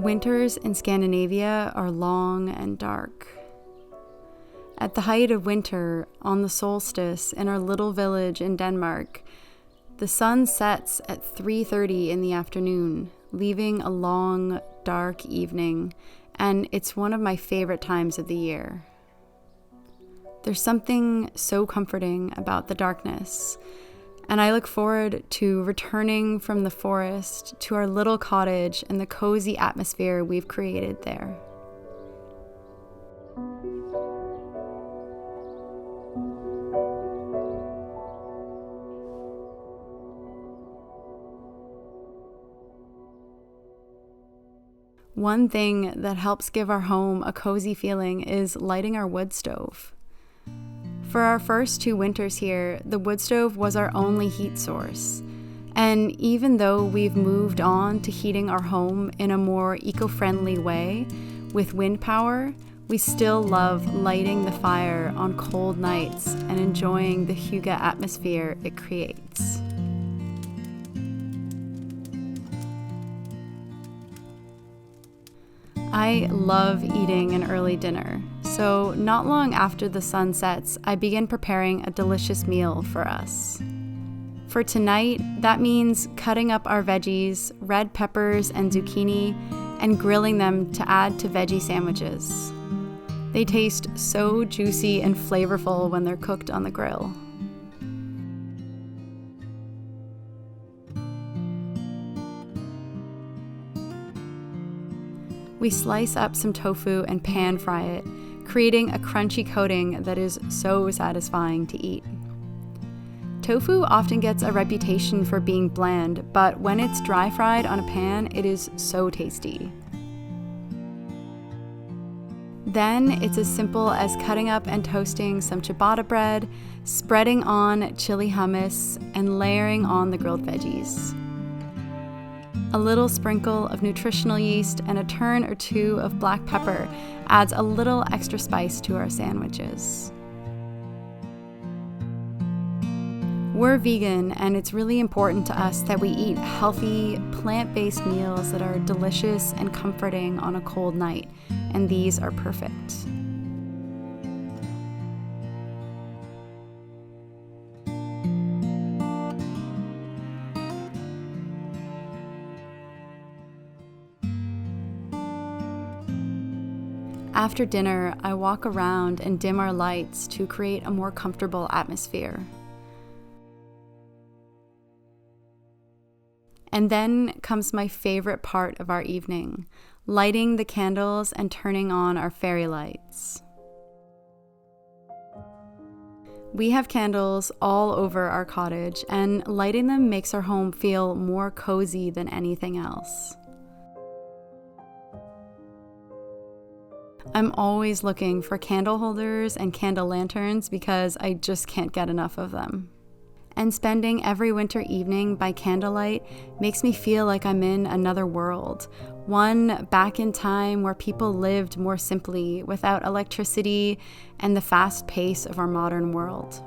Winters in Scandinavia are long and dark. At the height of winter, on the solstice in our little village in Denmark, the sun sets at 3:30 in the afternoon, leaving a long, dark evening, and it's one of my favorite times of the year. There's something so comforting about the darkness, and I look forward to returning from the forest to our little cottage and the cozy atmosphere we've created there. One thing that helps give our home a cozy feeling is lighting our wood stove. For our first 2 winters here, the wood stove was our only heat source. And even though we've moved on to heating our home in a more eco-friendly way with wind power, we still love lighting the fire on cold nights and enjoying the hygge atmosphere it creates. I love eating an early dinner, so not long after the sun sets, I begin preparing a delicious meal for us. For tonight, that means cutting up our veggies, red peppers and zucchini, and grilling them to add to veggie sandwiches. They taste so juicy and flavorful when they're cooked on the grill. We slice up some tofu and pan fry it, creating a crunchy coating that is so satisfying to eat. Tofu often gets a reputation for being bland, but when it's dry fried on a pan, it is so tasty. Then it's as simple as cutting up and toasting some ciabatta bread, spreading on chili hummus, and layering on the grilled veggies. A little sprinkle of nutritional yeast and a turn or 2 of black pepper adds a little extra spice to our sandwiches. We're vegan, and it's really important to us that we eat healthy, plant-based meals that are delicious and comforting on a cold night, and these are perfect. After dinner, I walk around and dim our lights to create a more comfortable atmosphere. And then comes my favorite part of our evening, lighting the candles and turning on our fairy lights. We have candles all over our cottage, and lighting them makes our home feel more cozy than anything else. I'm always looking for candle holders and candle lanterns because I just can't get enough of them. And spending every winter evening by candlelight makes me feel like I'm in another world, one back in time where people lived more simply without electricity and the fast pace of our modern world.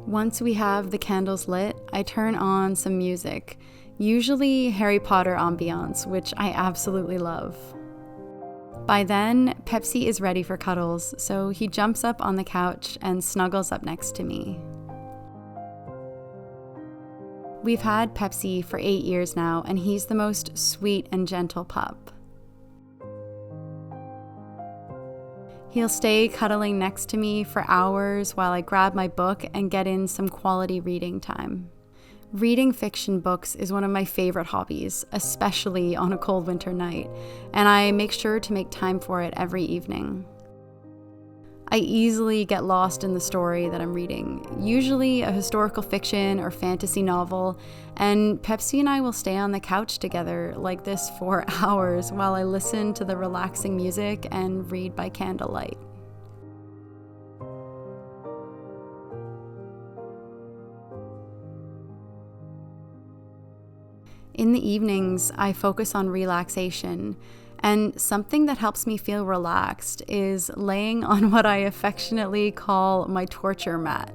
Once we have the candles lit, I turn on some music, usually Harry Potter ambiance, which I absolutely love. By then, Pepsi is ready for cuddles, so he jumps up on the couch and snuggles up next to me. We've had Pepsi for 8 years now, and he's the most sweet and gentle pup. He'll stay cuddling next to me for hours while I grab my book and get in some quality reading time. Reading fiction books is one of my favorite hobbies, especially on a cold winter night, and I make sure to make time for it every evening. I easily get lost in the story that I'm reading, usually a historical fiction or fantasy novel, and Pepsi and I will stay on the couch together like this for hours while I listen to the relaxing music and read by candlelight. In the evenings, I focus on relaxation, And something that helps me feel relaxed is laying on what I affectionately call my torture mat.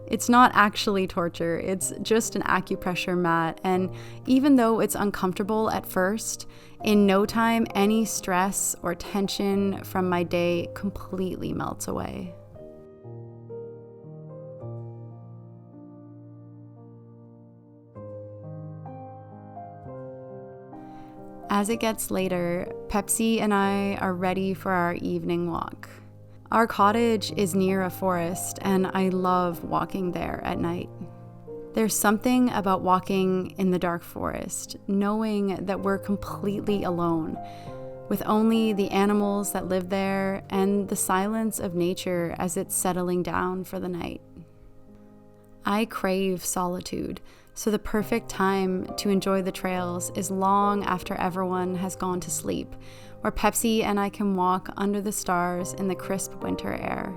It's not actually torture, it's just an acupressure mat, and even though it's uncomfortable at first, in no time any stress or tension from my day completely melts away. As it gets later, Pepsi and I are ready for our evening walk. Our cottage is near a forest, and I love walking there at night. There's something about walking in the dark forest, knowing that we're completely alone, with only the animals that live there and the silence of nature as it's settling down for the night. I crave solitude, so the perfect time to enjoy the trails is long after everyone has gone to sleep, where Pepsi and I can walk under the stars in the crisp winter air.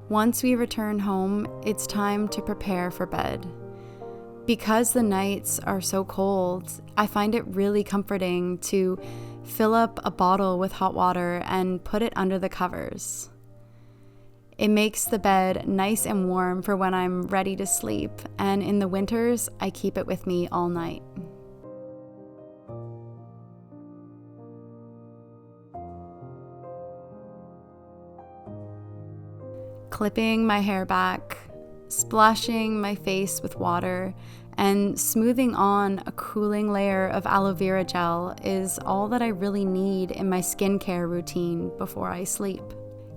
Once we return home, it's time to prepare for bed. Because the nights are so cold, I find it really comforting to fill up a bottle with hot water and put it under the covers. It makes the bed nice and warm for when I'm ready to sleep, and in the winters, I keep it with me all night. Clipping my hair back, splashing my face with water, and smoothing on a cooling layer of aloe vera gel is all that I really need in my skincare routine before I sleep.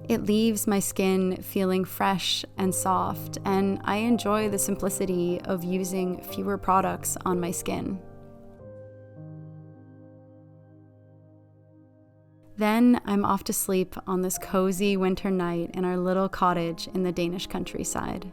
It leaves my skin feeling fresh and soft, and I enjoy the simplicity of using fewer products on my skin. Then I'm off to sleep on this cozy winter night in our little cottage in the Danish countryside.